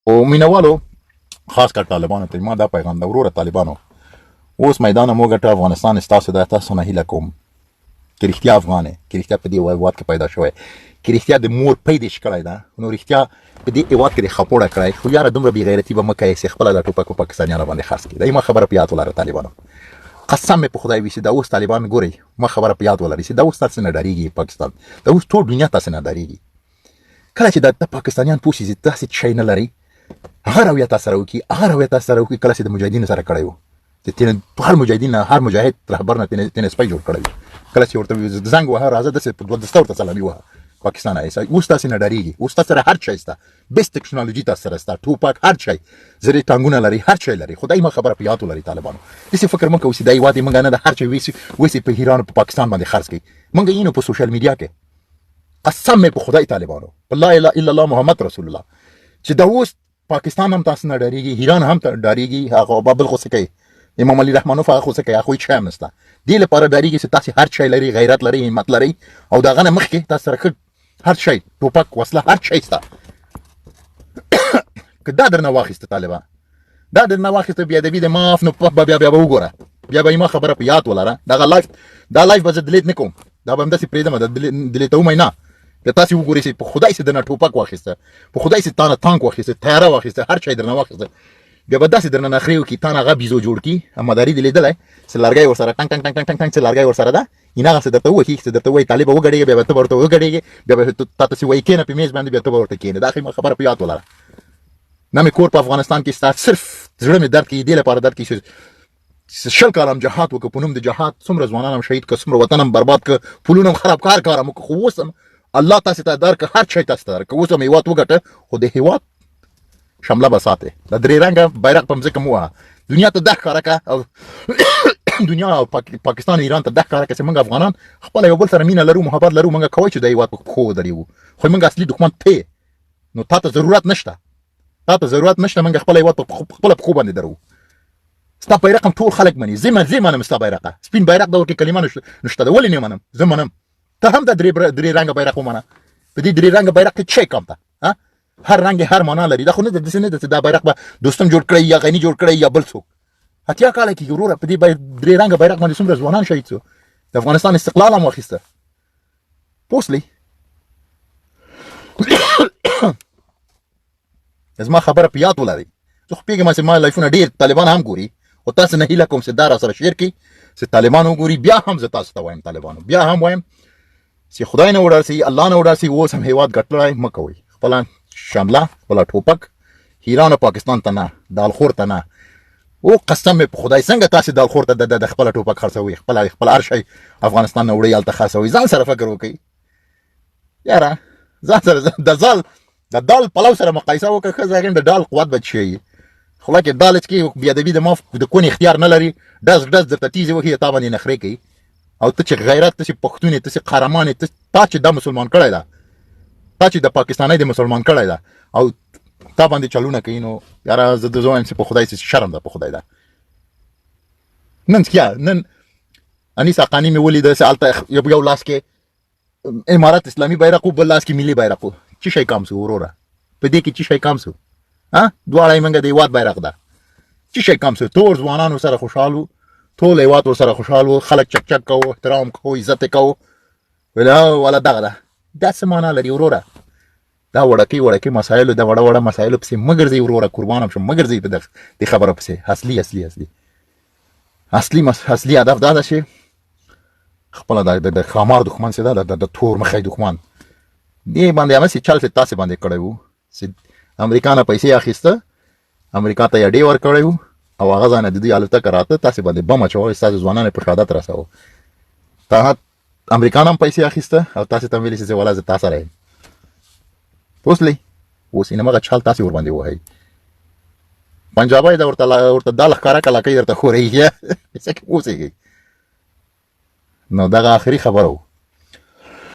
او مینوالو خاص کر طالبانو ته ما دا پیغام د وروره طالبانو اوس میدان مو ګټه افغانستان ستاسو د تاسو نه هیله کوم کې رښتیا افغانه کې رښتیا په دې واد کې پیدا شوی کې رښتیا د مور پیدا شکړای دا نو رښتیا په دې واد کې خپوړه کړای خو یاره دومره بی غیرتی به مکه یې خپل د ټوپکو پاکستانیانو باندې خاص کړي دا ما خبره پیات ولاره طالبانو قسم په خدای وی چې دا اوس طالبان ګوري ما خبره پیات ولري چې دا اوس تاسو نه ډاریږي پاکستان دا اوس ټول دنیا تاسو نه ډاریږي کله چې د پاکستانیان پوښي چې تاسو چای نه لري هغه راویا تاسو راوکی هغه راویا تاسو راوکی کله چې د مجاهدینو سره کړی وو چې هر مجاهدین هر مجاهد رهبر نه تنه سپای جوړ کړی کله چې ورته زنګ وه راځه د دستور ته سلامي وه پاکستان ایسا اوس تاسو نه ډاریږي اوس تاسو سره هر چا استه بیس ټکنالوژي تاسو سره استه ټوپک هر چا زری ټانګونه لري هر چا لري خدای ما خبره پیاتو لري طالبانو دې فکر مکه اوس دای وادي منګ نه د هر چا ویسي په ایران په پاکستان باندې خرڅ کی منګ یې نو په سوشل میډیا کې قسم په خدای طالبانو لا اله الا الله محمد رسول الله چې دا اوس پاکستان هم تاسو نه ډاریږي ایران هم ډاریږي هغه بابل خو څه کوي امام علي رحمانوف هغه خو څه کوي هغه هیڅ هم نشته دې لپاره ډاریږي چې تاسو هر چا لري غیرت لري همت لري او دا غنه مخکې تاسو سره هر شي ټوپک وسله هر شي ستا که دا درنه واخیسته طالبان دا درنه واخیسته بیا د معاف نو بیا وګوره بیا ما خبره په یاد ولره دا لایف به زه دلیت نه کوم دا به همداسې پرېږدم دلیتوم نه که تاسو وګورئ چې په خدای سي درنه ټوپک واخیسته په خدای سي تانه تانک واخیسته تیاره واخیسته هر شي درنه واخیسته بیا به داسې درنه نخریو کی تانه هغه بیزو جوړ کی امداري دې لیدلای چې لرګي ورسره ټنګ ټنګ ټنګ ټنګ چې لرګي ورسره ده اینه څه درته وایي چې درته وایي طالب وګړي بیا ته ورته وګړي بیا تاسو وایي کینه په میز باندې بیا ته ورته کینه دا خې خبره پیات ولاره نه مې کور په افغانستان کې ستاسو صرف زړه مې درد کې دې لپاره درد کې شل کالم جهاد وک په نوم د جهاد څومره ځوانان هم شهید ک څومره وطن هم برباد ک پولونه خراب کارم خو وسم الله تاسو ته درک هر شي تاسو ته درک وسم هیواد وګټه خو د هیواد شامله بساته د درې رنګه بیرغ په مځکه مو دنیا ته د ښکارا او دنیا او پاکستان ایران ته د ښکارا چې موږ افغانان خپل یو بل سره مینه لرو محبت لرو موږ کوي چې د هیواد خو دریو خو موږ اصلي دښمن ته نو تاسو ضرورت نشته موږ خپل هیواد په خپل خو باندې درو ستا بیرغ هم ټول خلک مني زمانه مستا بیرغ سپین بیرغ د ورکه کلمه نشته د ولې نه منم زمانم ته هم د درې رنګ بیرغ ومنه په دې درې رنګ بیرغ کې چي کوم ته هر رنګ هر معنا لري دا خو نه د سینې د بیرغ به دوستم جوړ کړی یا غني جوړ کړی یا بل څوک اتیا کال کې وروره په دې درې رنګ بیرغ باندې څومره ځوانان شهید شو د افغانستان استقلال هم واخیسته پوسلی زما خبره پیات ولري زه خو پیګم چې ما لایفونه ډیر طالبان هم ګوري او تاسو نه هیله کوم چې دا سره شیر کی چې طالبان وګوري بیا هم زه تاسو ته وایم طالبانو بیا هم وایم چې خدای نه وډارسي الله نه وډارسي اوس هم هیواد ګټلای مکوي خپل شامله ولا ټوپک ایران او پاکستان ته نه دالخور ته نه او قسم په خدای څنګه تاسو دالخور ته د خپل ټوپک خرڅوي خپل هر شي افغانستان نه وړي الته خاصوي ځان سره فکر وکړي یاره ځان سره د دال پلو سره مقایسه وکړه ځکه د دال قوت بچي خو لکه دال چې بیا د ماف د کون اختیار نه لري داس د تیزه وکي تا باندې نخري کوي او ته چې غیرت ته چې پښتون ته چې قهرمان ته چې د مسلمان کړی دا تا چې د پاکستاني د مسلمان کړی دا او تا باندې چلونه کوي نو یاره زه د زویم چې په خدای چې شرم ده په خدای دا نن انیس حقانی مې ولید چې الته یو لاس کې امارات اسلامي بیرغ او بل لاس کې ملي بیرغ چې شي کام سو وروره په دې کې چې شي کام سو دواړه منګه د هیواد بیرغ ده چې شي کام سو ټول ځوانانو سره خوشاله ټول هیواد سره خوشاله خلک چک کوو احترام کوو عزت کوو ولا دغه دا سمانه لري وروره دا وړکی مسایل د وړه مسایل په مګر زی وروره قربانم شم مګر زی په دې خبره په اصلي هدف دا ده چې خپل د خامار دښمن سي دا د تور مخې دښمن دی باندې هم سي چل تاسو باندې کړو چې امریکا نه پیسې اخیسته امریکا ته یې ور کړو او هغه ځان د دې حالت کراته تاسو باندې بم اچو تاسو ځوانانه په شهادت راسو ته امریکا هم پیسې اخیسته او تاسو ته ویل چې ولا ز تاسو راي پوسلی اوس اینه مګه چال تاسو ور باندې وای پنجابای دا ورته دال ښکارا کلا کوي درته خوري څه کې اوسېږي نو دا اخري خبرو